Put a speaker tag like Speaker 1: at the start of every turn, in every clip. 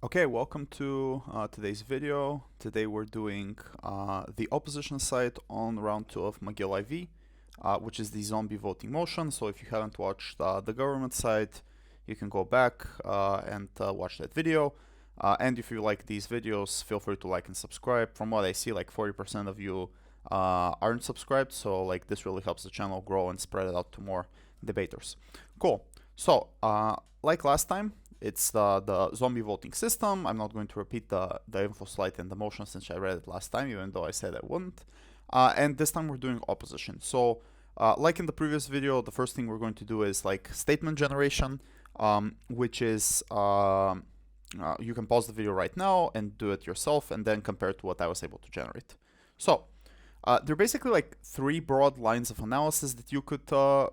Speaker 1: Okay, welcome to today's video. Today we're doing the opposition side on round 2 of McGill IV, which is the zombie voting motion. So if you haven't watched the government side, you can go back and watch that video. And if you like these videos, feel free to like and subscribe. From what I see, like 40% of you aren't subscribed, so like this really helps the channel grow and spread it out to more debaters. Cool. So like last time, it's the zombie voting system. I'm not going to repeat the Infoslide and the motion since I read it last time, even though I said I wouldn't. And this time we're doing opposition. So like in the previous video, the first thing we're going to do is like statement generation, which is you can pause the video right now and do it yourself and then compare it to what I was able to generate. So there are basically like three broad lines of analysis that you could go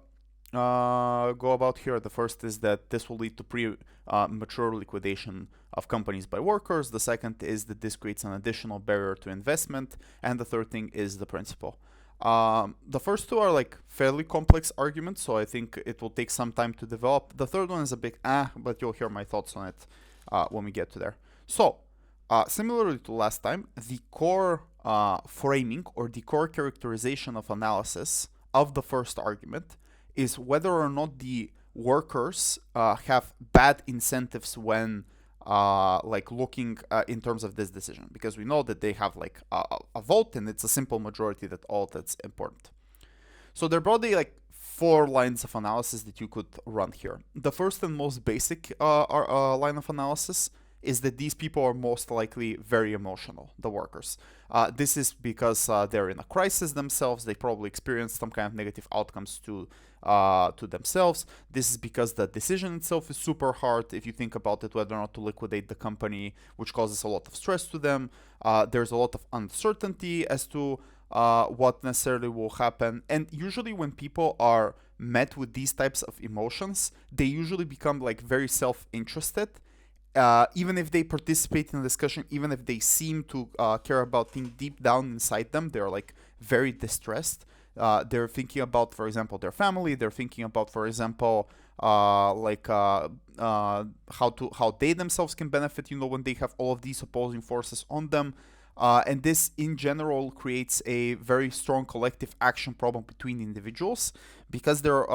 Speaker 1: about here. The first is that this will lead to premature liquidation of companies by workers. The second is that this creates an additional barrier to investment. And the third thing is the principle. The first two are like fairly complex arguments, so I think it will take some time to develop. The third one is a bit but you'll hear my thoughts on it when we get to there. So, similarly to last time, the core framing or the core characterization of analysis of the first argument is whether or not the workers have bad incentives when like looking in terms of this decision, because we know that they have like a vote and it's a simple majority that all that's important. So there are broadly like four lines of analysis that you could run here. The first and most basic line of analysis is that these people are most likely very emotional, the workers. This is because they're in a crisis themselves. They probably experienced some kind of negative outcomes to themselves. This is because the decision itself is super hard. If you think about it, whether or not to liquidate the company, which causes a lot of stress to them. There's a lot of uncertainty as to what necessarily will happen. And usually when people are met with these types of emotions, they usually become like very self-interested. Even if they participate in the discussion, even if they seem to care about things deep down inside them, they're like very distressed. They're thinking about, for example, their family. They're thinking about, for example, how they themselves can benefit. You know, when they have all of these opposing forces on them. And this, in general, creates a very strong collective action problem between individuals because they're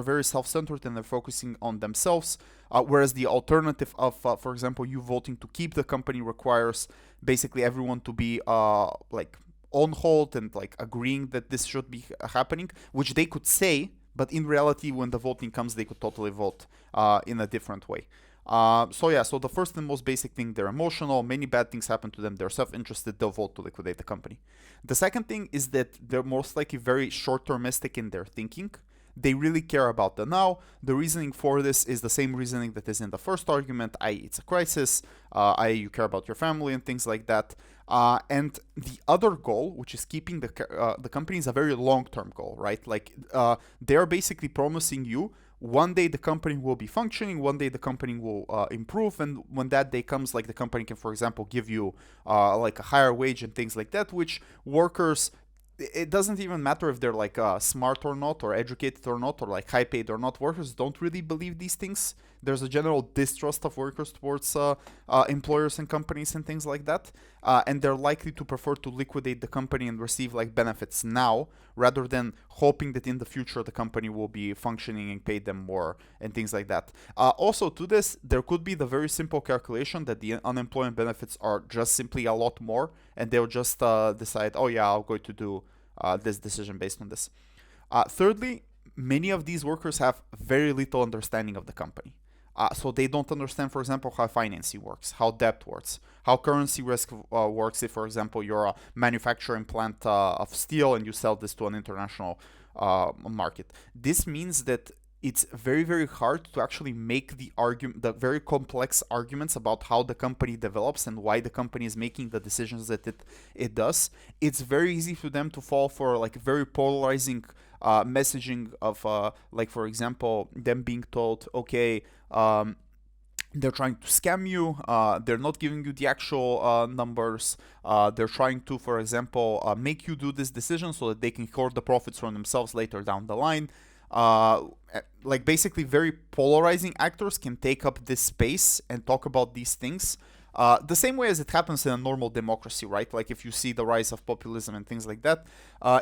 Speaker 1: very self-centered and they're focusing on themselves. Whereas the alternative of, for example, you voting to keep the company requires basically everyone to be like on hold and like agreeing that this should be happening, which they could say, but in reality, when the voting comes, they could totally vote in a different way. So the first and most basic thing, they're emotional. Many bad things happen to them. They're self-interested. They'll vote to liquidate the company. The second thing is that they're most likely very short-termistic in their thinking. They really care about the now. The reasoning for this is the same reasoning that is in the first argument, i.e. it's a crisis, i.e. you care about your family and things like that. And the other goal, which is keeping the company, is a very long-term goal, right? Like they're basically promising you one day the company will be functioning, one day the company will improve, and when that day comes, like the company can, for example, give you like a higher wage and things like that, which workers, it doesn't even matter if they're like smart or not, or educated or not, or like high paid or not. Workers don't really believe these things. There's a general distrust of workers towards employers and companies and things like that, and they're likely to prefer to liquidate the company and receive like benefits now rather than hoping that in the future the company will be functioning and pay them more and things like that. Also to this, there could be the very simple calculation that the unemployment benefits are just simply a lot more, and they'll just decide, oh yeah, I'm going to do this decision based on this. Thirdly, many of these workers have very little understanding of the company. So they don't understand, for example, how financing works, how debt works, how currency risk works. If, for example, you're a manufacturing plant of steel and you sell this to an international market, this means that it's very, very hard to actually make the very complex arguments about how the company develops and why the company is making the decisions that it does. It's very easy for them to fall for like very polarizing messaging of like, for example, them being told, okay, they're trying to scam you. They're not giving you the actual numbers. They're trying to, for example, make you do this decision so that they can hoard the profits from themselves later down the line. like basically very polarizing actors can take up this space and talk about these things. The same way as it happens in a normal democracy, right? Like if you see the rise of populism and things like that,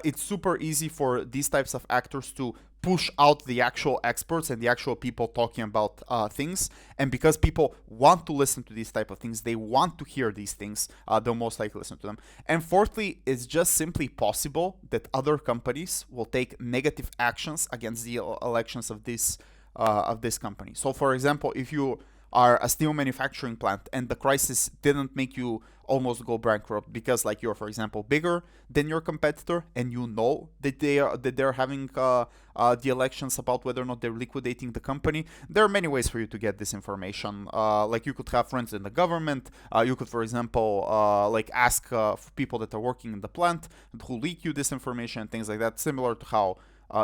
Speaker 1: it's super easy for these types of actors to push out the actual experts and the actual people talking about things. And because people want to listen to these type of things, they want to hear these things, they'll most likely listen to them. And fourthly, it's just simply possible that other companies will take negative actions against the elections of this company. So for example, if you are a steel manufacturing plant and the crisis didn't make you almost go bankrupt because like you're, for example, bigger than your competitor and you know that they're having the elections about whether or not they're liquidating the company, there are many ways for you to get this information. Like you could have friends in the government, you could, for example, like ask people that are working in the plant who leak you this information and things like that, similar to how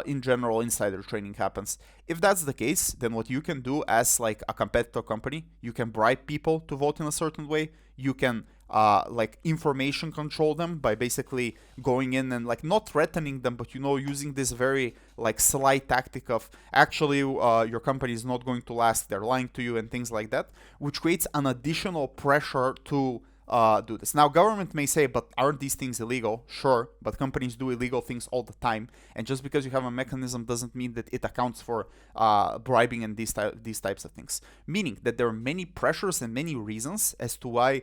Speaker 1: in general insider trading happens. If that's the case, then what you can do as like a competitor company, you can bribe people to vote in a certain way. You can like information control them by basically going in and like not threatening them, but using this very like sly tactic of actually your company is not going to last, they're lying to you and things like that, which creates an additional pressure to do this. Now, government may say, but aren't these things illegal? Sure, but companies do illegal things all the time. And just because you have a mechanism doesn't mean that it accounts for bribing and these types of things. Meaning that there are many pressures and many reasons as to why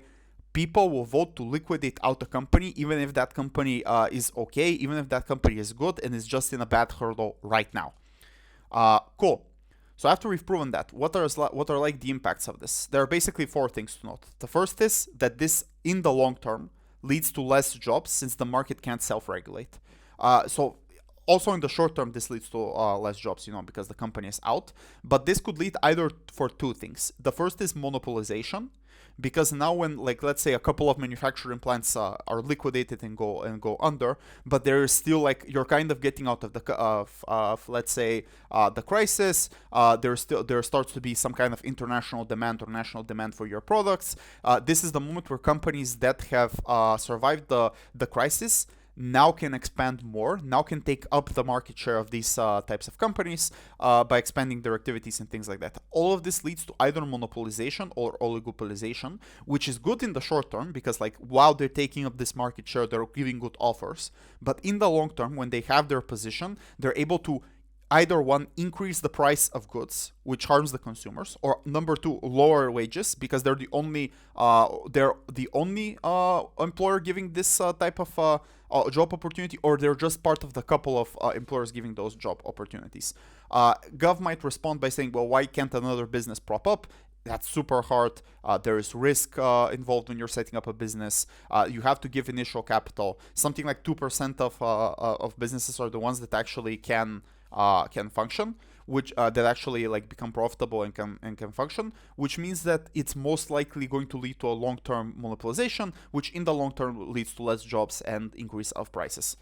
Speaker 1: people will vote to liquidate out a company, even if that company is okay, even if that company is good and is just in a bad hurdle right now. Cool. So after we've proven that, what are like the impacts of this? There are basically four things to note. The first is that this, in the long term, leads to less jobs since the market can't self-regulate. So also in the short term, this leads to less jobs, because the company is out. But this could lead either for two things. The first is monopolization, because now when, like, let's say a couple of manufacturing plants are liquidated and go under, but there is still like you're kind of getting out of the let's say the crisis. There starts to be some kind of international demand or national demand for your products. This is the moment where companies that have survived the crisis now can expand more, now can take up the market share of these types of companies by expanding their activities and things like that. All of this leads to either monopolization or oligopolization, which is good in the short term because like while they're taking up this market share, they're giving good offers. But in the long term, when they have their position, they're able to either one, increase the price of goods, which harms the consumers, or number two, lower wages because they're the only employer giving this type of job opportunity, or they're just part of the couple of employers giving those job opportunities. Gov might respond by saying, well, why can't another business prop up? That's super hard. There is risk involved when you're setting up a business. You have to give initial capital. Something like 2% of businesses are the ones that actually can function, which that actually like become profitable and can function, which means that it's most likely going to lead to a long-term monopolization, which in the long term leads to less jobs and increase of prices.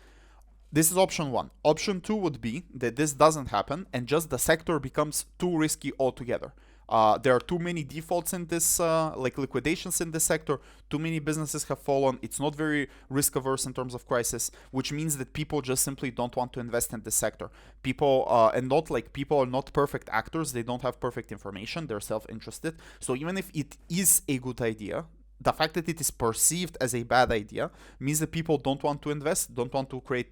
Speaker 1: This is option one. Option two would be that this doesn't happen and just the sector becomes too risky altogether. There are too many defaults in this, like liquidations in this sector. Too many businesses have fallen. It's not very risk averse in terms of crisis, which means that people just simply don't want to invest in this sector. People are not perfect actors. They don't have perfect information. They're self-interested. So even if it is a good idea, the fact that it is perceived as a bad idea means that people don't want to invest, don't want to create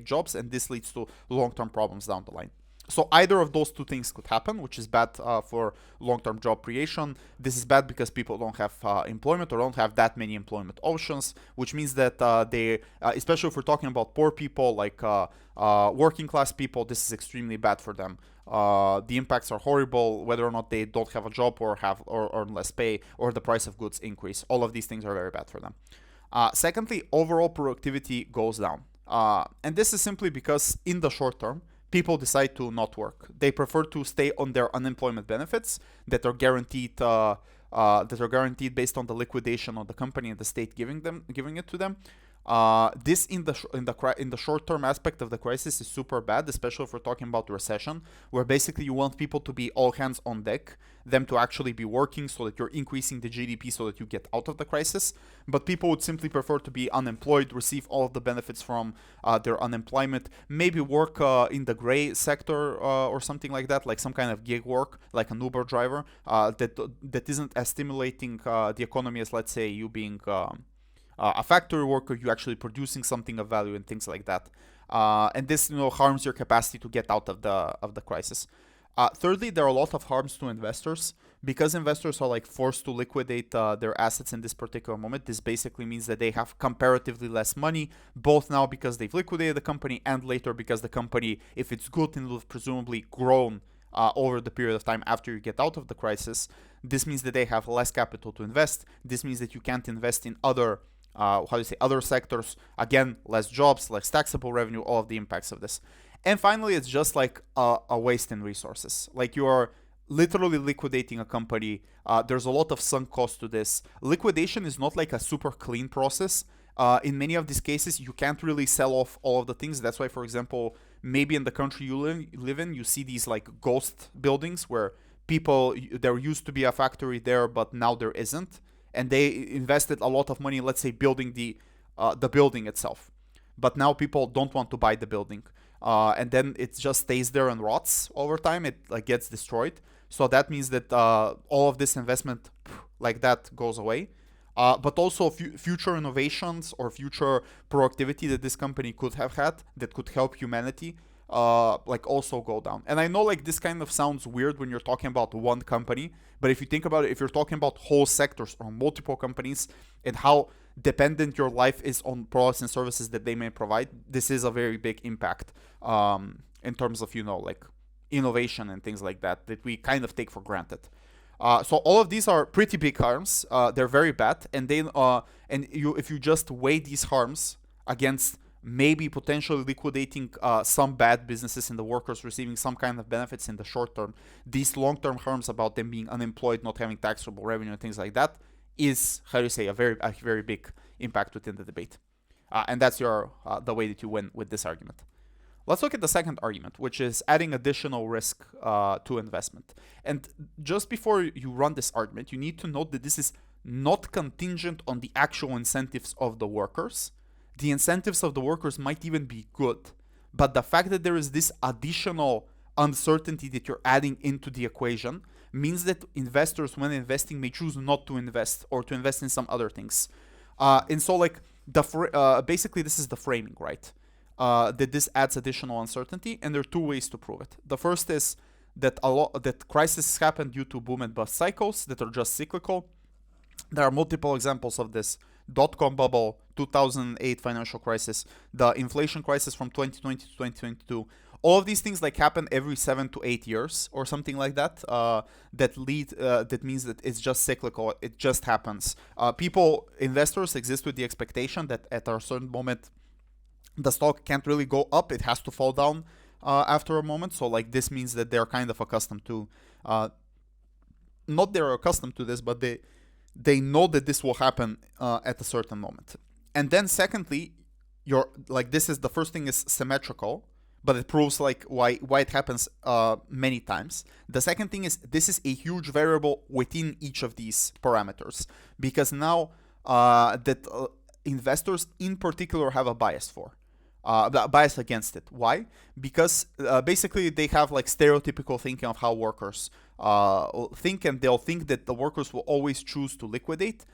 Speaker 1: jobs, and this leads to long-term problems down the line. So either of those two things could happen, which is bad for long-term job creation. This is bad because people don't have employment or don't have that many employment options, which means that especially if we're talking about poor people, like working class people, this is extremely bad for them. The impacts are horrible, whether or not they don't have a job or earn less pay or the price of goods increase. All of these things are very bad for them. Secondly, overall productivity goes down. And this is simply because in the short term, people decide to not work. They prefer to stay on their unemployment benefits that are guaranteed based on the liquidation of the company and the state giving it to them. This in the short-term aspect of the crisis is super bad, especially if we're talking about recession, where basically you want people to be all hands on deck, them to actually be working so that you're increasing the GDP so that you get out of the crisis. But people would simply prefer to be unemployed, receive all of the benefits from their unemployment, maybe work in the gray sector or something like that, like some kind of gig work, like an Uber driver, that isn't as stimulating the economy as, let's say, you being a factory worker, you actually producing something of value and things like that. And this, harms your capacity to get out of the crisis. Thirdly, there are a lot of harms to investors because investors are forced to liquidate their assets in this particular moment. This basically means that they have comparatively less money, both now because they've liquidated the company and later because the company, if it's good, will have presumably grown over the period of time after you get out of the crisis. This means that they have less capital to invest. This means that you can't invest in other other sectors. Again, less jobs, less taxable revenue, all of the impacts of this. And finally, it's just like a waste in resources. Like you are literally liquidating a company. There's a lot of sunk cost to this. Liquidation is not like a super clean process. In many of these cases, you can't really sell off all of the things. That's why, for example, maybe in the country you live in, you see these like ghost buildings where there used to be a factory there, but now there isn't. And they invested a lot of money, let's say, building the building itself. But now people don't want to buy the building. And then it just stays there and rots over time. It gets destroyed. So that means that all of this investment like that goes away. But also future innovations or future productivity that this company could have had that could help humanity also go down. And I know this kind of sounds weird when you're talking about one company, but if you think about it, if you're talking about whole sectors or multiple companies and how dependent your life is on products and services that they may provide, this is a very big impact in terms of innovation and things like that we kind of take for granted. So all of these are pretty big harms. They're very bad, and if you just weigh these harms against maybe potentially liquidating some bad businesses and the workers receiving some kind of benefits in the short term, these long-term harms about them being unemployed, not having taxable revenue and things like that is, a very big impact within the debate. And that's the way that you win with this argument. Let's look at the second argument, which is adding additional risk to investment. And just before you run this argument, you need to note that this is not contingent on the actual incentives of the workers. The incentives of the workers might even be good, but the fact that there is this additional uncertainty that you're adding into the equation means that investors, when investing, may choose not to invest or to invest in some other things. And so, basically, this is the framing, right? That this adds additional uncertainty, and there are two ways to prove it. The first is that that crises happen due to boom and bust cycles that are just cyclical. There are multiple examples of this: dot-com bubble, 2008 financial crisis, the inflation crisis from 2020 to 2022. All of these things happen every 7 to 8 years or something like that. That means that it's just cyclical. It just happens. Investors exist with the expectation that at a certain moment the stock can't really go up. It has to fall down after a moment. So this means that they're kind of accustomed to, not they're accustomed to this, but they know that this will happen at a certain moment. And then secondly, this is the first thing is symmetrical, but it proves why it happens many times. The second thing is this is a huge variable within each of these parameters, because now that investors in particular have a bias for. Bias against it. Why? Because basically they have stereotypical thinking of how workers think, and they'll think that the workers will always choose to liquidate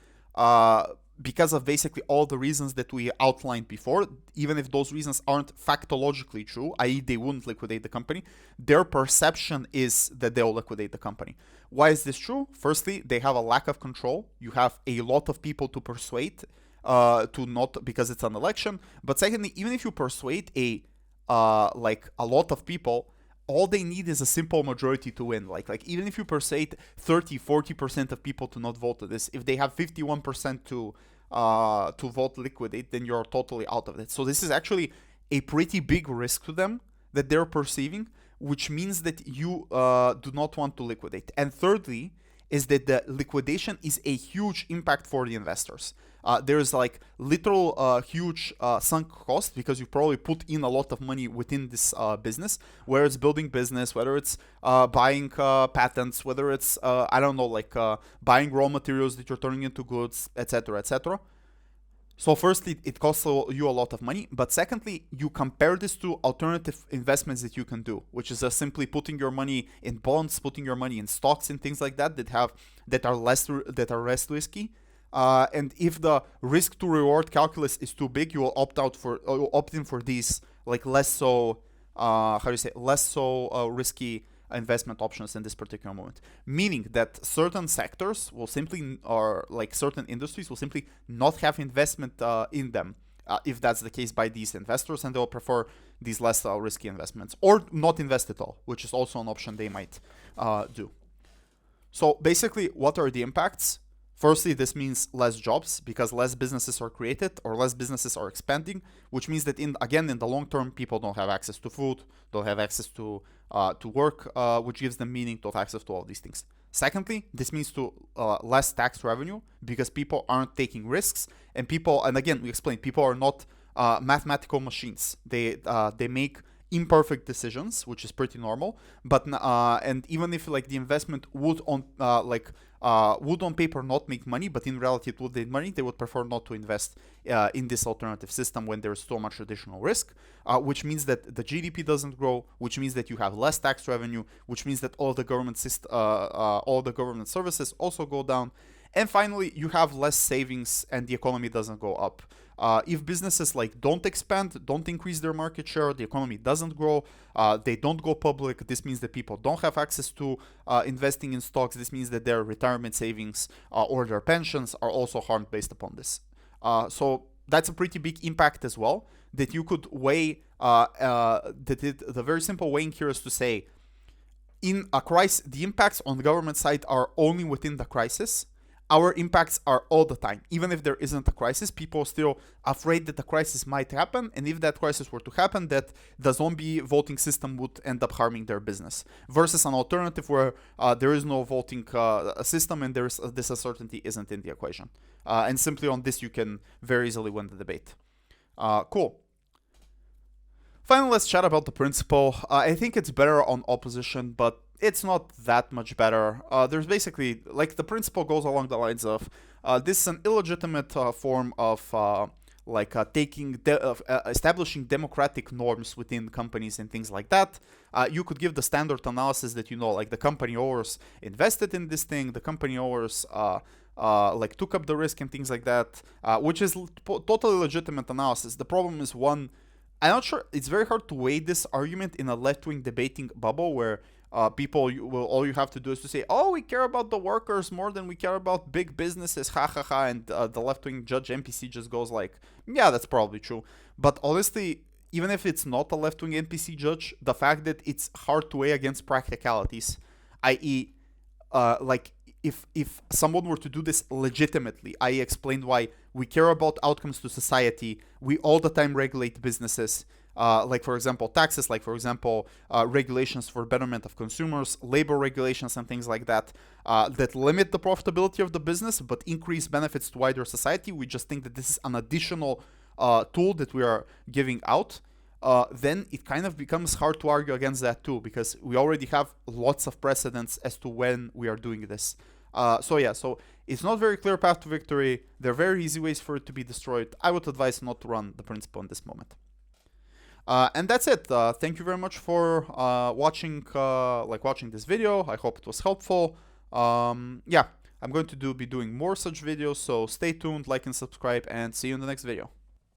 Speaker 1: because of basically all the reasons that we outlined before. Even if those reasons aren't factologically true, i.e. they wouldn't liquidate the company, their perception is that they'll liquidate the company. Why is this true? Firstly, they have a lack of control. You have a lot of people to persuade to not, because it's an election. But secondly, even if you persuade a lot of people, all they need is a simple majority to win. Even if you persuade 30-40% of people to not vote to this, if they have 51% to vote liquidate, then you're totally out of it. So this is actually a pretty big risk to them that they're perceiving, which means that you do not want to liquidate. And thirdly, is that the liquidation is a huge impact for the investors. There's like literal huge sunk cost because you probably put in a lot of money within this business, whether it's building business, whether it's buying patents, whether it's I don't know, like buying raw materials that you're turning into goods, etc., etc. So firstly, it costs you a lot of money, but secondly, you compare this to alternative investments that you can do, which is simply putting your money in bonds, putting your money in stocks and things like that that are less risky. And if the risk to reward calculus is too big, you will opt in for these like less so risky investment options in this particular moment, meaning that certain sectors will simply, or like certain industries will simply not have investment in them if that's the case by these investors, and they'll prefer these less risky investments or not invest at all, which is also an option they might do. So basically, what are the impacts? Firstly, this means less jobs because less businesses are created or less businesses are expanding, which means that in the long term, people don't have access to food, don't have access to work, which gives them meaning, to have access to all these things. Secondly, this means to less tax revenue because people aren't taking risks, and again, we explained, people are not mathematical machines. They make imperfect decisions, which is pretty normal. But and even if like the investment would on paper not make money, but in reality it would make money, they would prefer not to invest in this alternative system when there's so much additional risk, which means that the GDP doesn't grow, which means that you have less tax revenue, which means that all the government services also go down. And finally, you have less savings and the economy doesn't go up. If businesses like don't expand, don't increase their market share, the economy doesn't grow, they don't go public, this means that people don't have access to investing in stocks. This means that their retirement savings or their pensions are also harmed based upon this. So that's a pretty big impact as well that you could weigh. The very simple weighing here is to say, in a crisis, the impacts on the government side are only within the crisis. Our impacts are all the time. Even if there isn't a crisis, people are still afraid that the crisis might happen. And if that crisis were to happen, that the zombie voting system would end up harming their business. Versus an alternative where there is no voting system and this uncertainty isn't in the equation. And simply on this, you can very easily win the debate. Cool. Finally, let's chat about the principle. I think it's better on opposition, but it's not that much better. There's basically, like, the principle goes along the lines of this is an illegitimate form of establishing democratic norms within companies and things like that. You could give the standard analysis that, like the company owners invested in this thing, the company owners took up the risk and things like that, which is totally legitimate analysis. The problem is, one, I'm not sure, it's very hard to weigh this argument in a left-wing debating bubble where all you have to do is to say, oh, we care about the workers more than we care about big businesses, ha ha ha, and the left-wing judge NPC just goes like, yeah, that's probably true. But honestly, even if it's not a left-wing NPC judge, the fact that it's hard to weigh against practicalities, i.e., if someone were to do this legitimately, I explained why we care about outcomes to society, we all the time regulate businesses, like for example taxes, like for example regulations for betterment of consumers, labor regulations and things like that, that limit the profitability of the business but increase benefits to wider society. We just think that this is an additional tool that we are giving out. Then it kind of becomes hard to argue against that too, because we already have lots of precedents as to when we are doing this. So it's not very clear path to victory. There are very easy ways for it to be destroyed. I would advise not to run the principle in this moment. And that's it. Thank you very much for watching this video. I hope it was helpful. I'm going to be doing more such videos, so stay tuned, like and subscribe, and see you in the next video.